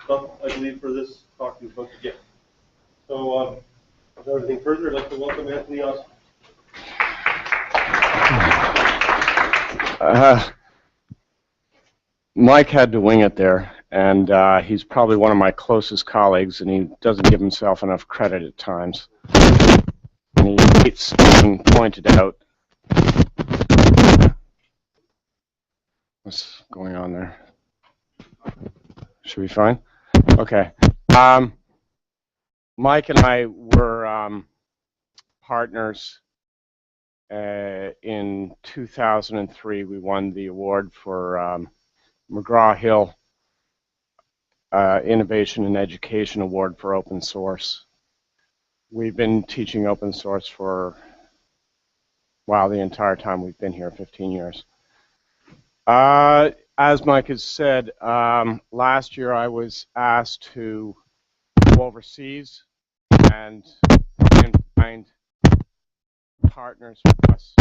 stuff, I believe, for this talk he's about to give. So, without anything further, I'd like to welcome Anthony Austin. Mike had to wing it there, and he's probably one of my closest colleagues, and he doesn't give himself enough credit at times. And he's being pointed out. What's going on there? Should be fine? Okay. Mike and I were partners. In 2003, we won the award for McGraw-Hill Innovation and Education Award for open source. We've been teaching open source for, well, the entire time we've been here, 15 years. As Mike has said, last year I was asked to go overseas and find partners for us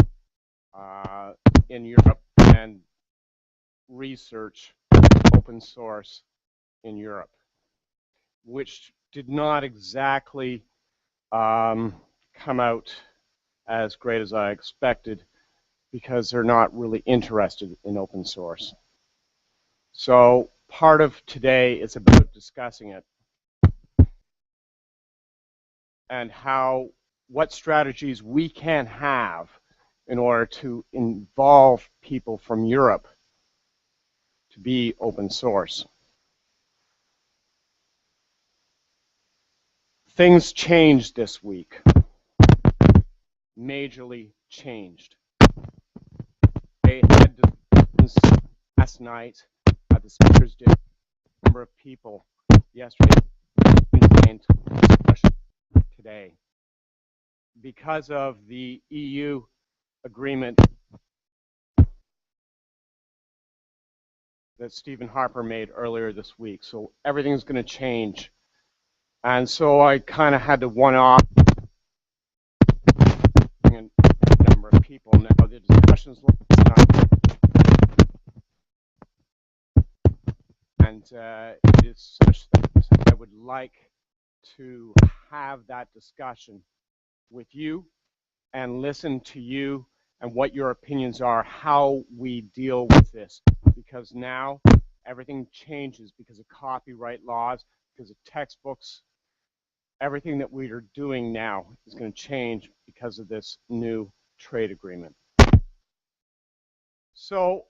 in Europe and research open source in Europe, which did not exactly come out as great as I expected, because they're not really interested in open source. So part of today is about discussing it and what strategies we can have in order to involve people from Europe to be open source. Things changed this week, majorly changed. They had last night, the speakers did, a number of people yesterday and today. Because of the EU agreement that Stephen Harper made earlier this week. So everything's going to change. And so I kind of had to one-off a number of people. Now the discussions last night, and it is such that I would like to have that discussion with you and listen to you and what your opinions are, how we deal with this, because now everything changes because of copyright laws, because of textbooks. Everything that we are doing now is going to change because of this new trade agreement. So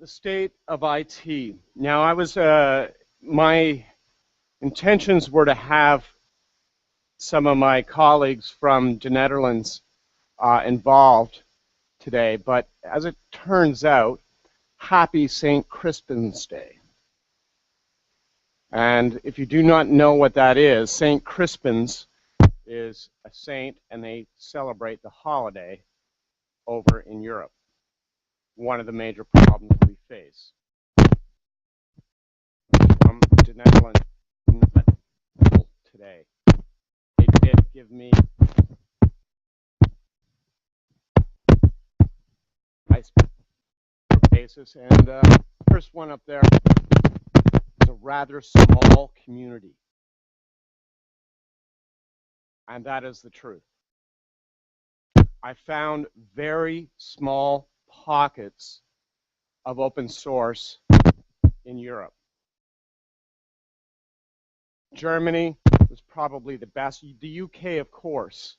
the state of IT. Now I was, my intentions were to have some of my colleagues from the Netherlands involved today, but as it turns out, happy St. Crispin's Day. And if you do not know what that is, St. Crispin's is a saint, and they celebrate the holiday over in Europe. One of the major problems we face. From the Netherlands today. They did give me nice basis, and the first one up there is a rather small community. And that is the truth. I found very small pockets of open source in Europe. Germany was probably the best. The UK, of course,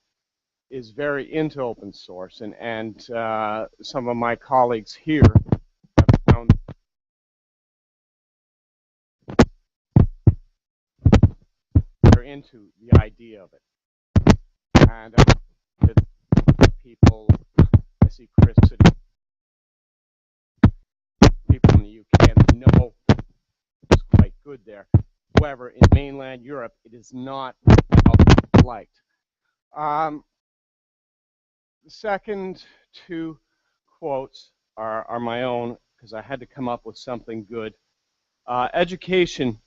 is very into open source, and some of my colleagues here have found they're into the idea of it. And the people, I see Chris sitting, people in the UK, and know it's quite good there. However, in mainland Europe, it is not well liked. The second two quotes are my own, because I had to come up with something good. Education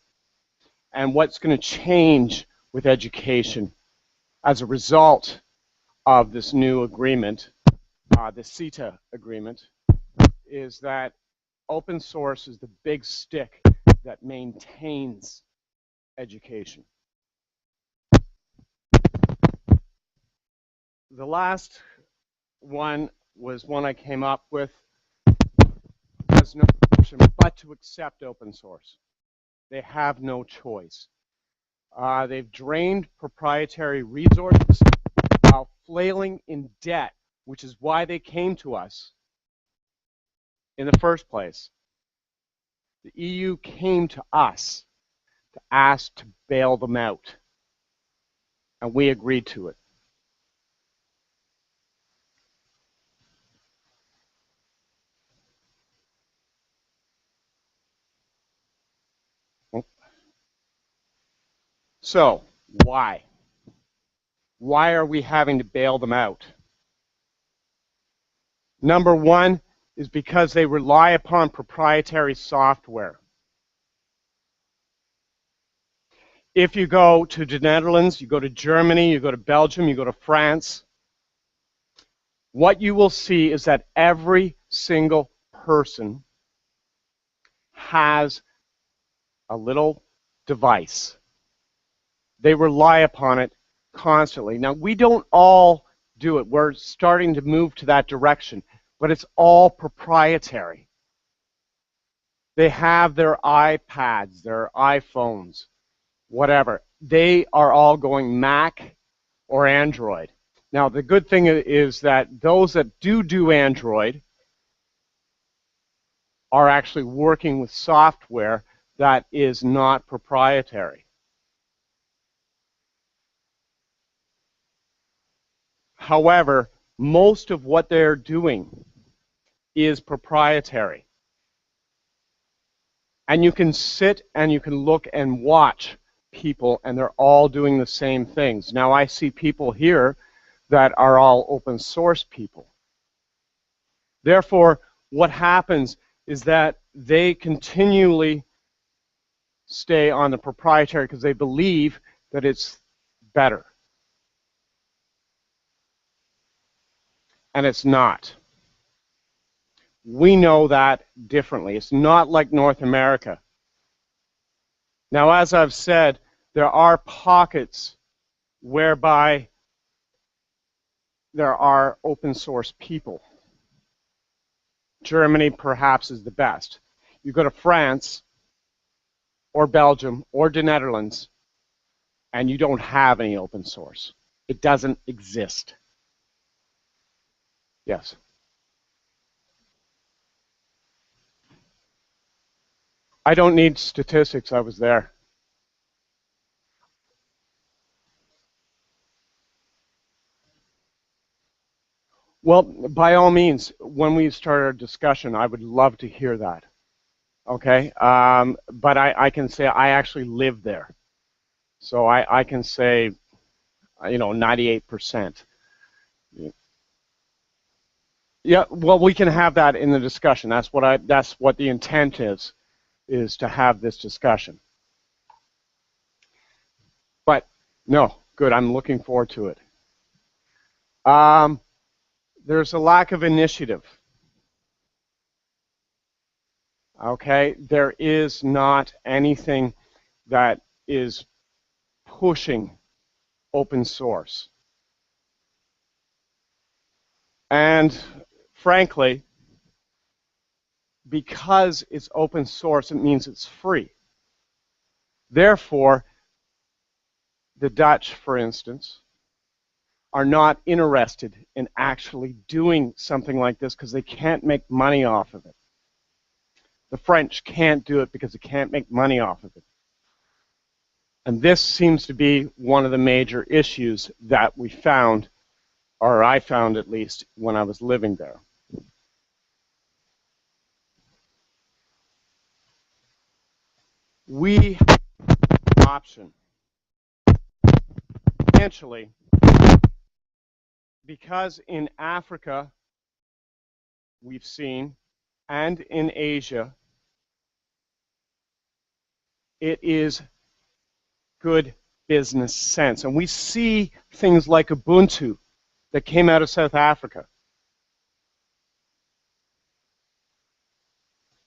and what's going to change with education as a result of this new agreement, the CETA agreement, is that open source is the big stick that maintains education. The last one was one I came up with. Has no option but to accept open source. They have no choice. They've drained proprietary resources while flailing in debt, which is why they came to us in the first place. The EU came to us to ask to bail them out, and we agreed to it. So, why? Why are we having to bail them out? Number one is because they rely upon proprietary software. If you go to the Netherlands, you go to Germany, you go to Belgium, you go to France, what you will see is that every single person has a little device. They rely upon it constantly. Now, we don't all do it. We're starting to move to that direction, but it's all proprietary. They have their iPads, their iPhones, whatever. They are all going Mac or Android. Now, the good thing is that those that do Android are actually working with software that is not proprietary. However, most of what they're doing is proprietary. And you can sit and you can look and watch people, and they're all doing the same things. Now, I see people here that are all open source people. Therefore, what happens is that they continually stay on the proprietary because they believe that it's better. And it's not. We know that differently. It's not like North America. Now, as I've said, there are pockets whereby there are open source people. Germany perhaps is the best. You go to France or Belgium or the Netherlands and you don't have any open source. It doesn't exist. Yes. I don't need statistics. I was there. Well, by all means, when we start our discussion, I would love to hear that. Okay? But I can say I actually live there. So I can say, 98%. Yeah, well, we can have that in the discussion. That's what the intent is to have this discussion. But no, good. I'm looking forward to it. There's a lack of initiative. Okay, there is not anything that is pushing open source. And frankly, because it's open source, it means it's free. Therefore, the Dutch, for instance, are not interested in actually doing something like this because they can't make money off of it. The French can't do it because they can't make money off of it. And this seems to be one of the major issues that we found, or I found at least, when I was living there. We have an option. Financially, because in Africa, we've seen, and in Asia, it is good business sense. And we see things like Ubuntu that came out of South Africa.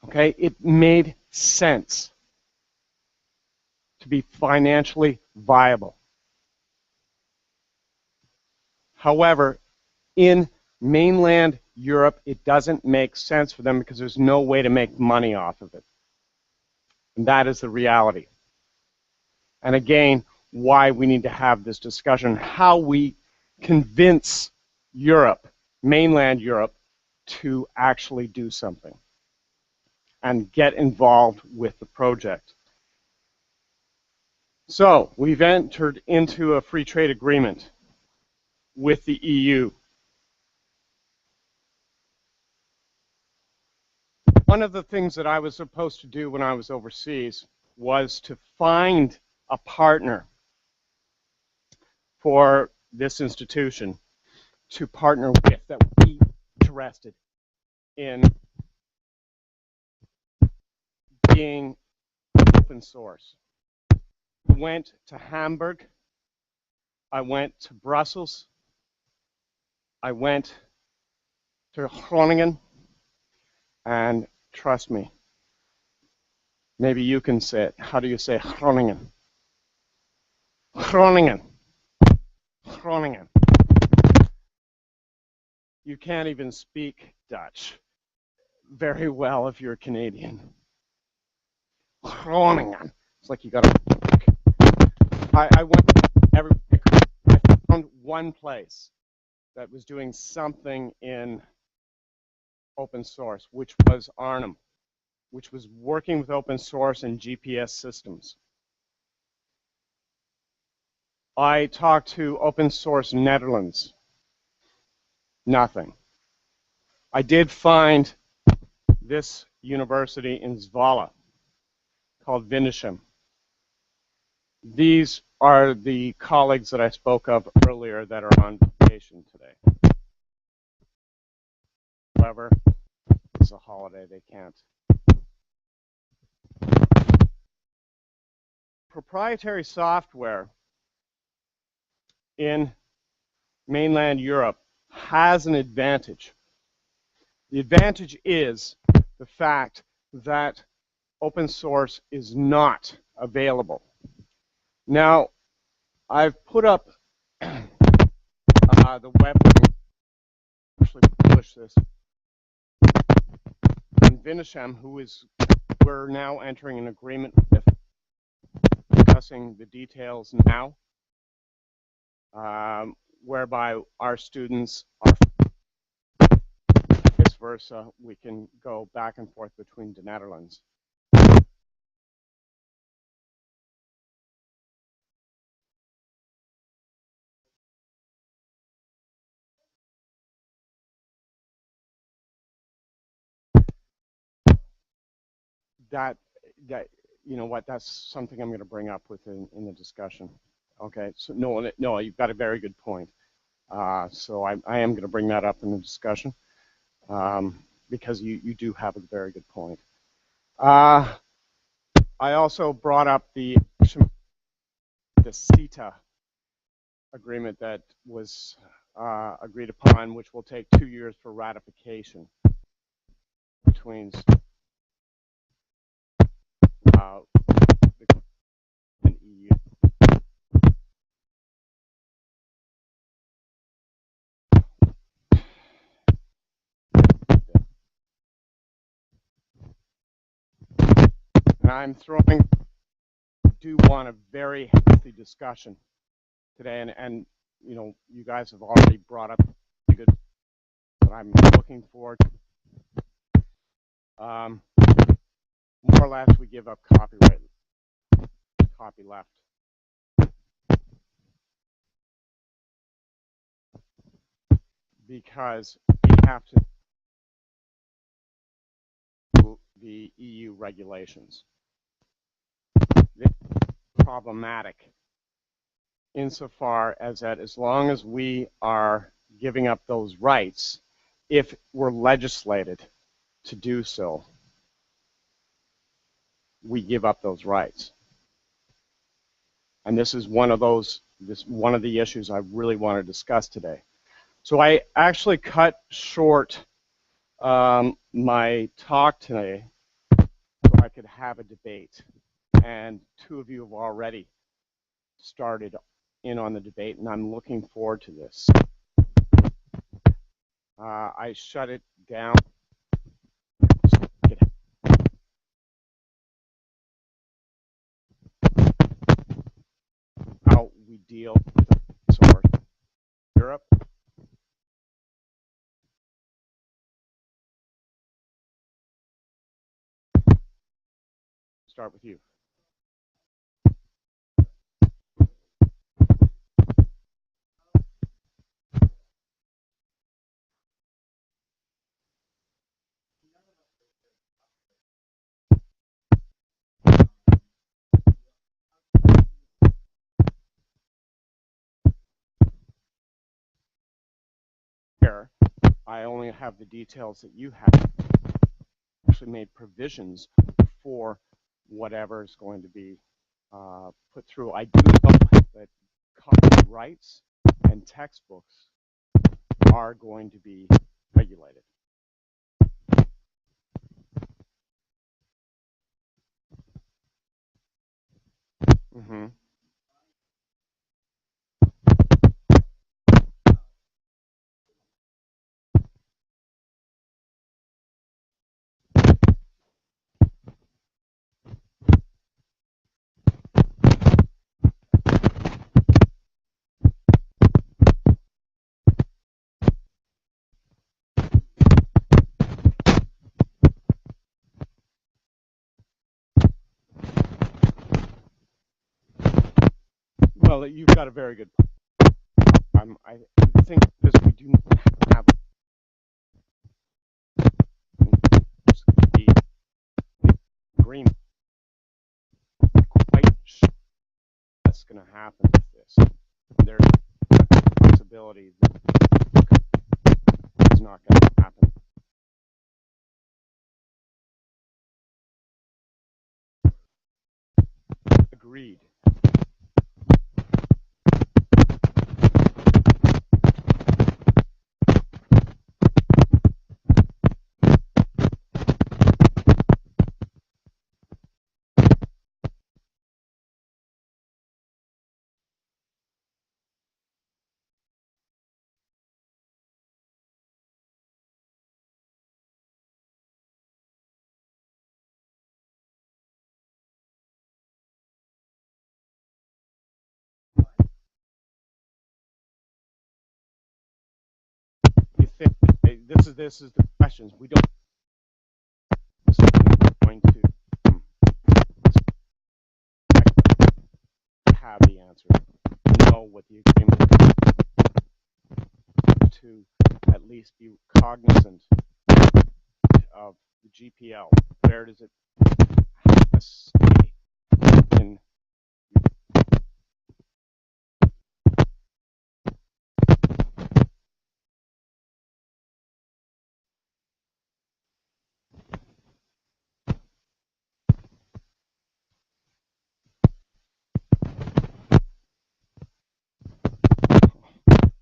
Okay, it made sense to be financially viable. However, in mainland Europe, it doesn't make sense for them because there's no way to make money off of it. And that is the reality. And again, why we need to have this discussion, how we convince Europe, mainland Europe, to actually do something and get involved with the project. So, we've entered into a free trade agreement with the EU. One of the things that I was supposed to do when I was overseas was to find a partner for this institution to partner with that would be interested in being open source. I went to Hamburg, I went to Brussels, I went to Groningen, and trust me, maybe you can say it. How do you say Groningen? Groningen. Groningen. You can't even speak Dutch very well if you're Canadian. Groningen. It's like you got to. I went everywhere. I found one place that was doing something in open source, which was Arnhem, which was working with open source and GPS systems. I talked to Open Source Netherlands. Nothing. I did find this university in Zwolle called Windesheim. These are the colleagues that I spoke of earlier that are on vacation today. However, it's a holiday, they can't. Proprietary software in mainland Europe has an advantage. The advantage is the fact that open source is not available. Now, I've put up the web, actually publish this, and Windesheim, who is, we're now entering an agreement with, discussing the details now, whereby our students are, vice versa, we can go back and forth between the Netherlands. That, you know what, that's something I'm going to bring up in the discussion. Okay, so no, you've got a very good point. So I am going to bring that up in the discussion because you do have a very good point. I also brought up the CETA agreement that was agreed upon, which will take 2 years for ratification between the EU. And I'm do want a very healthy discussion today, and you know, you guys have already brought up good that I'm looking forward to. More or less, we give up copyright, copy left. Because we have to do the EU regulations. This is problematic insofar as that as long as we are giving up those rights, if we're legislated to do so, we give up those rights. And this is one of the issues I really want to discuss today. So I actually cut short my talk today have a debate, and two of you have already started in on the debate, and I'm looking forward to this. I shut it down. How we deal with source Europe. Start with you. Here, I only have the details that you have. Actually made provisions for whatever is going to be put through. I do know that copyrights and textbooks are going to be regulated. Mm-hmm. Well, you've got a very good point. I think this we do not have the agreement. Quite sure that's going to happen with this. There's a possibility that it's not going to happen. Agreed. You think this is the questions we don't going to have the answer. Know what the agreement is to at least be cognizant of the GPL. Where does it stay in?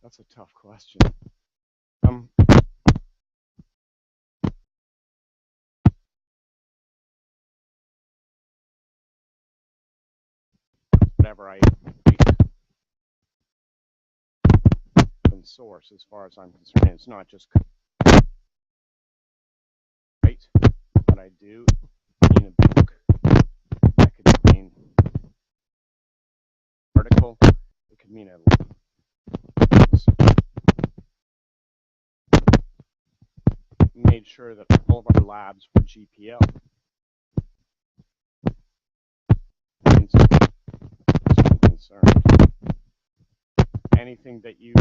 That's a tough question. Whatever I open source, as far as I'm concerned, it's not just right. What I do in a book, that could mean article. It could mean a made sure that all of our labs were GPL. Concerned. Anything that you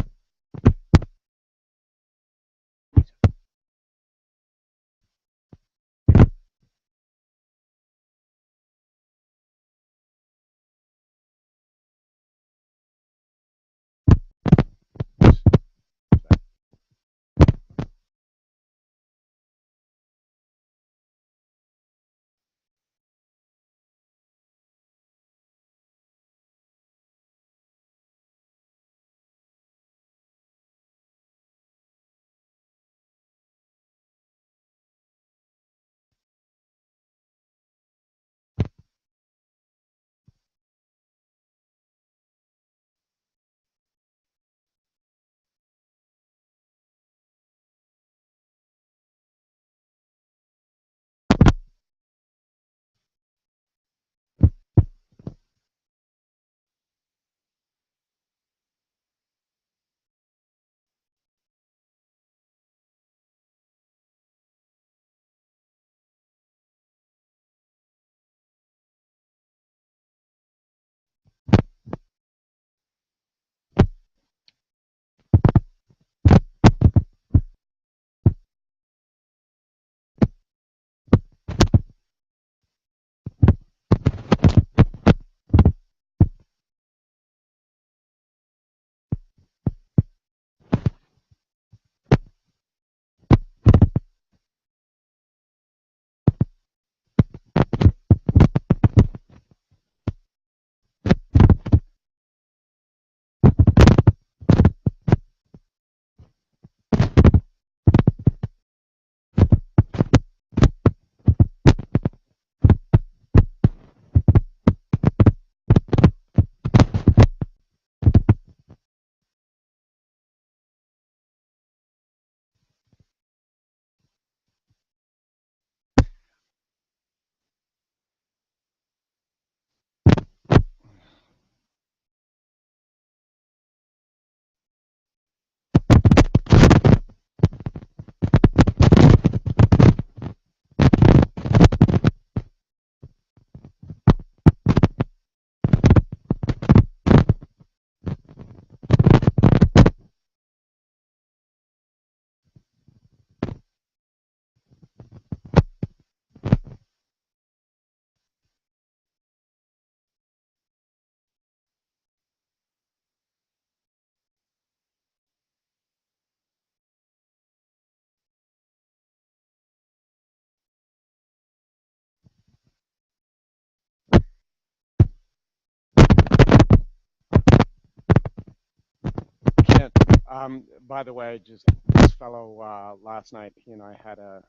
By the way, just this fellow last night, he and I had a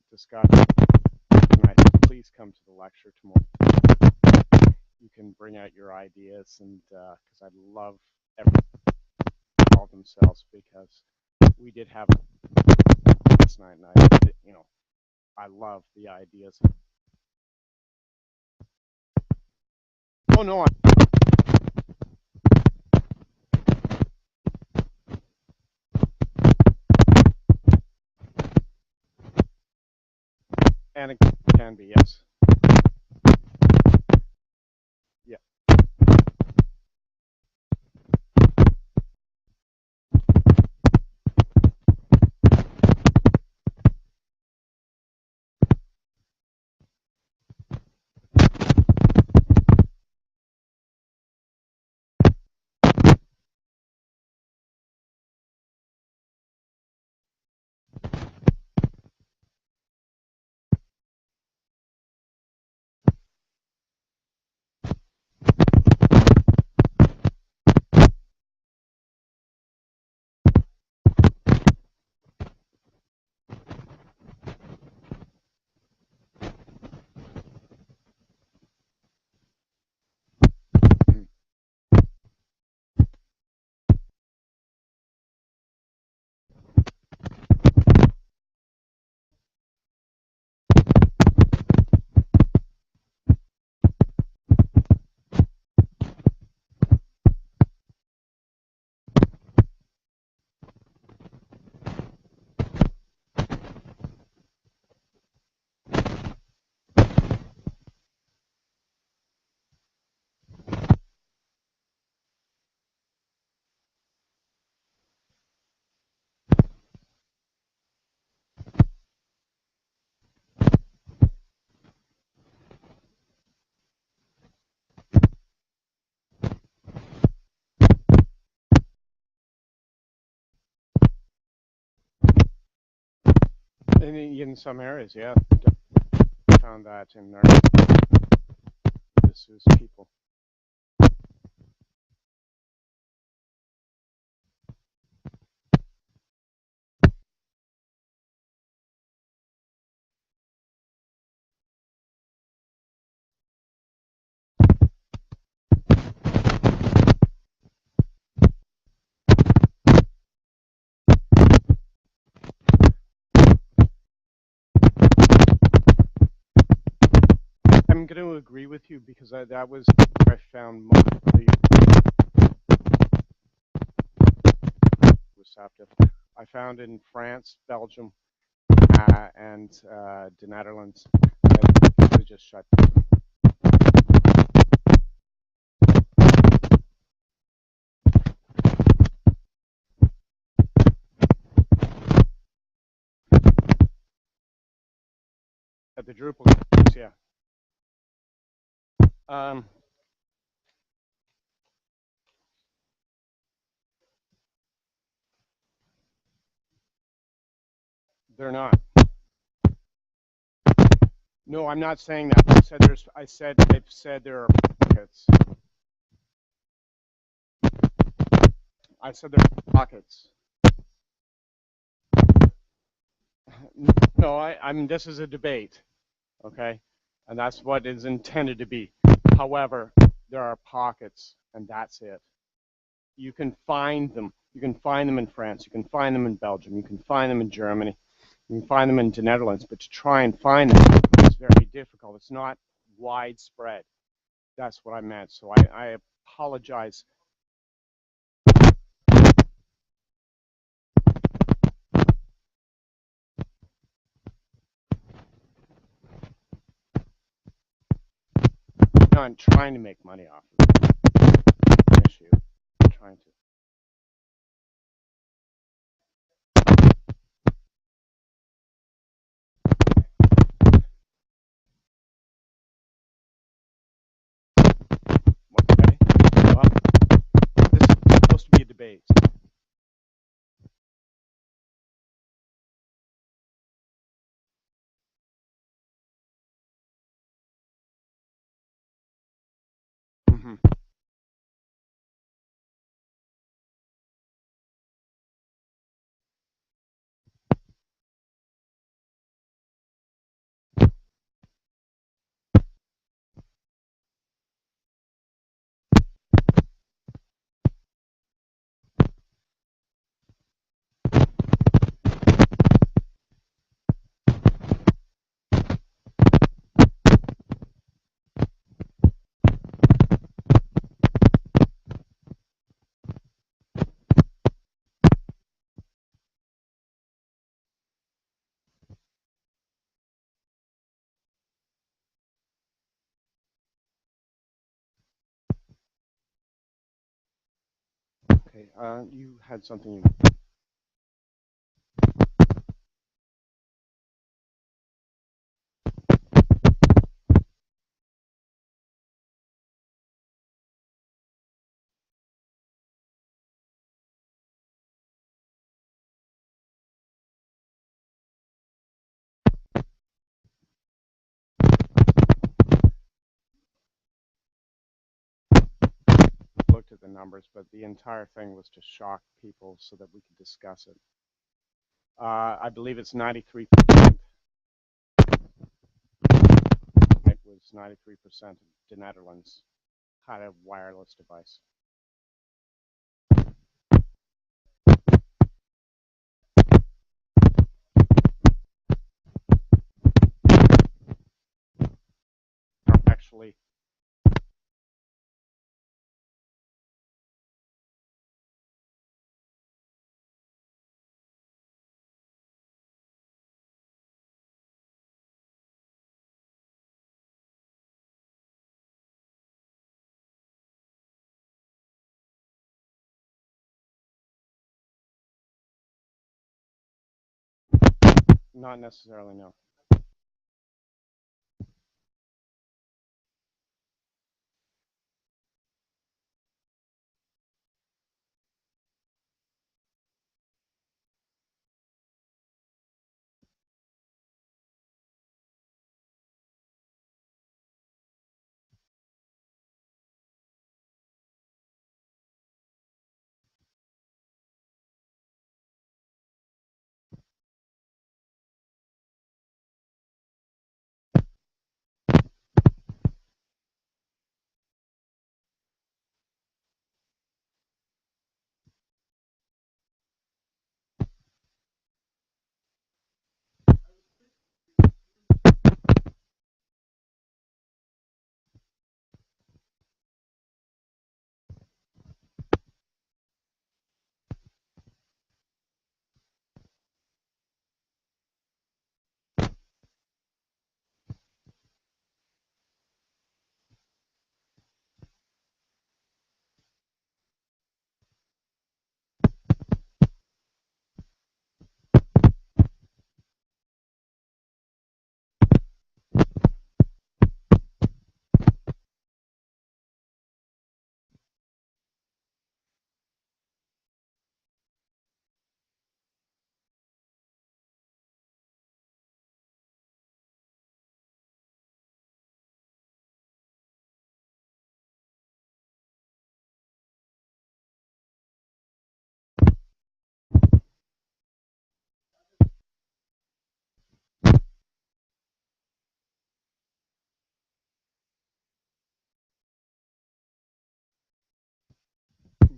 discussion, and I said, please come to the lecture tomorrow. You can bring out your ideas, and because I love everyone involved themselves, because we did have last night, and I love the ideas. Oh no, and it can be, yes. Yeah. In some areas, yeah, I found that in our this is people. I'm going to agree with you because that was where I found most of the receptive. I found in France, Belgium, and the Netherlands that they just shut down. At the Drupal, yeah. They're not. No, I'm not saying that. They've said there are pockets. I said there are pockets. No, I mean, this is a debate, okay? And that's what is intended to be. However, there are pockets, and that's it. You can find them. You can find them in France. You can find them in Belgium. You can find them in Germany. You can find them in the Netherlands. But to try and find them is very difficult. It's not widespread. That's what I meant. So I apologize. No, I'm trying to make money off of the issue. I'm trying to. Okay. Well, this is supposed to be a debate. Mm-hmm. Okay, you had something you looked at the numbers, but the entire thing was to shock people so that we could discuss it. I believe it's 93%. It was 93% of the Netherlands had a wireless device. Actually, not necessarily, no.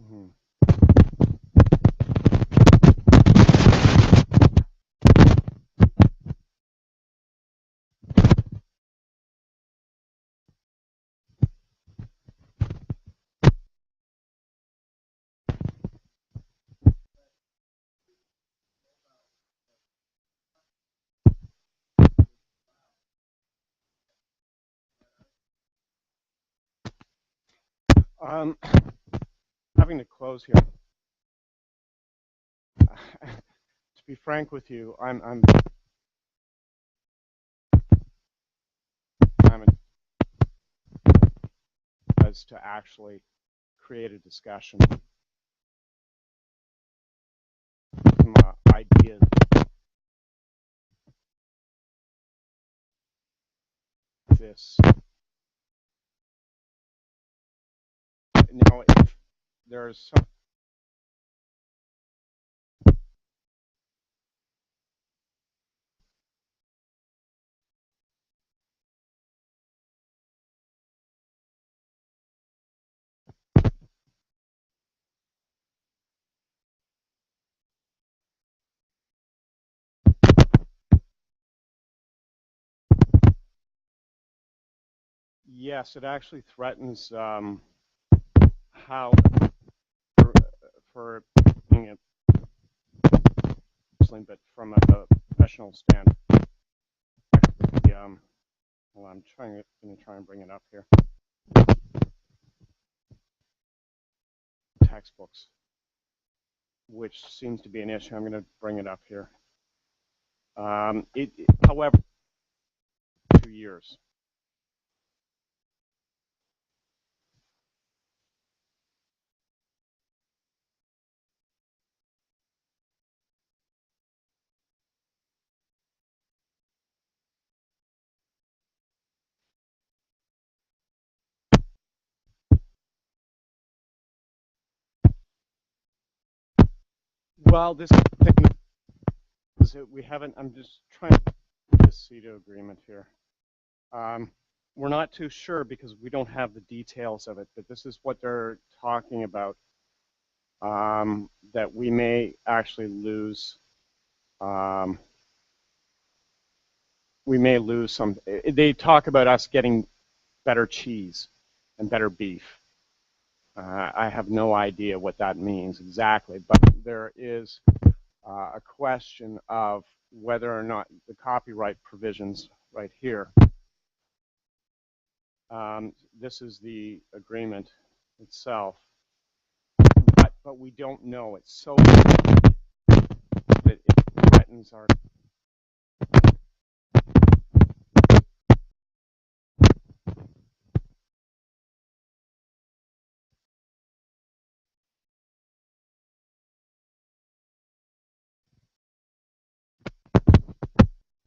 Mhm. Um, having to close here. To be frank with you, I'm as to actually create a discussion. Some ideas. This. Now, if there's some. Yes, it actually threatens how for being a but from a professional stand. Well, I'm going to try and bring it up here. Textbooks. which seems to be an issue. I'm going to bring it up here. However, 2 years. Well, this thing is that we haven't. I'm just trying to get the CEDO agreement here. We're not too sure because we don't have the details of it, but this is what they're talking about, that we may actually lose. We may lose some. They talk about us getting better cheese and better beef. I have no idea what that means exactly, but there is a question of whether or not the copyright provisions right here. This is the agreement itself, but we don't know. It's so that it threatens our.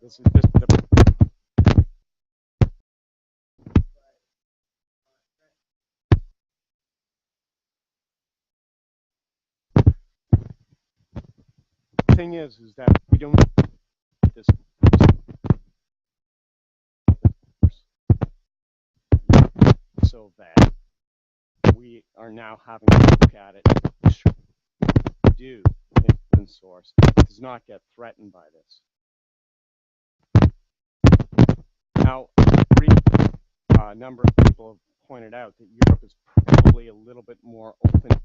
This is just the. Thing is that we don't this so that we are now having to look at it. Do open source does not get threatened by this. Now, a number of people have pointed out that Europe is probably a little bit more open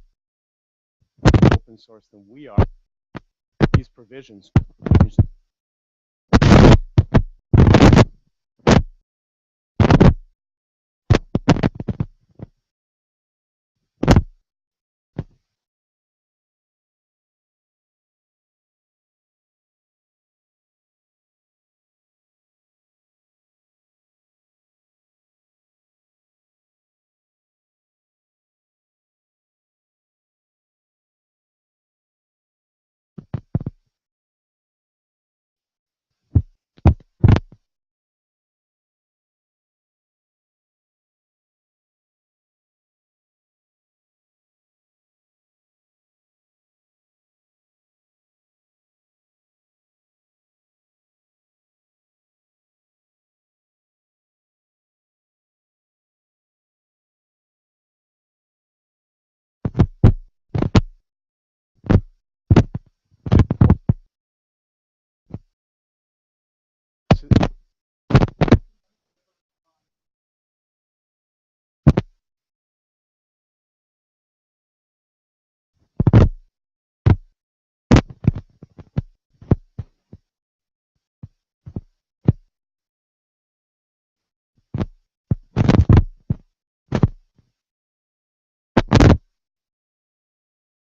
source than we are. These provisions.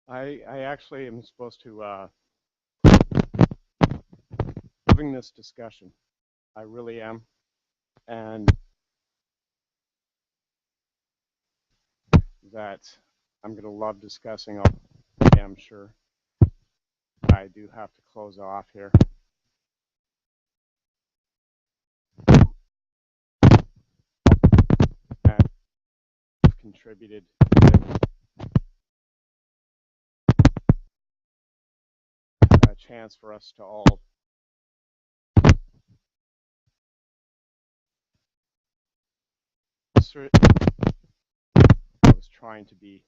I actually am supposed to having this discussion. I really am, and that I'm going to love discussing. I'm sure. I do have to close off here. And contributed a chance for us to all I was trying to be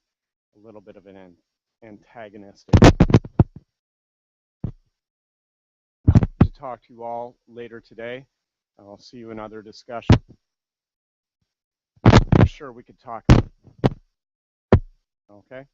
a little bit of an antagonistic. To talk to you all later today. I'll see you in other discussion. For sure we could talk. Okay.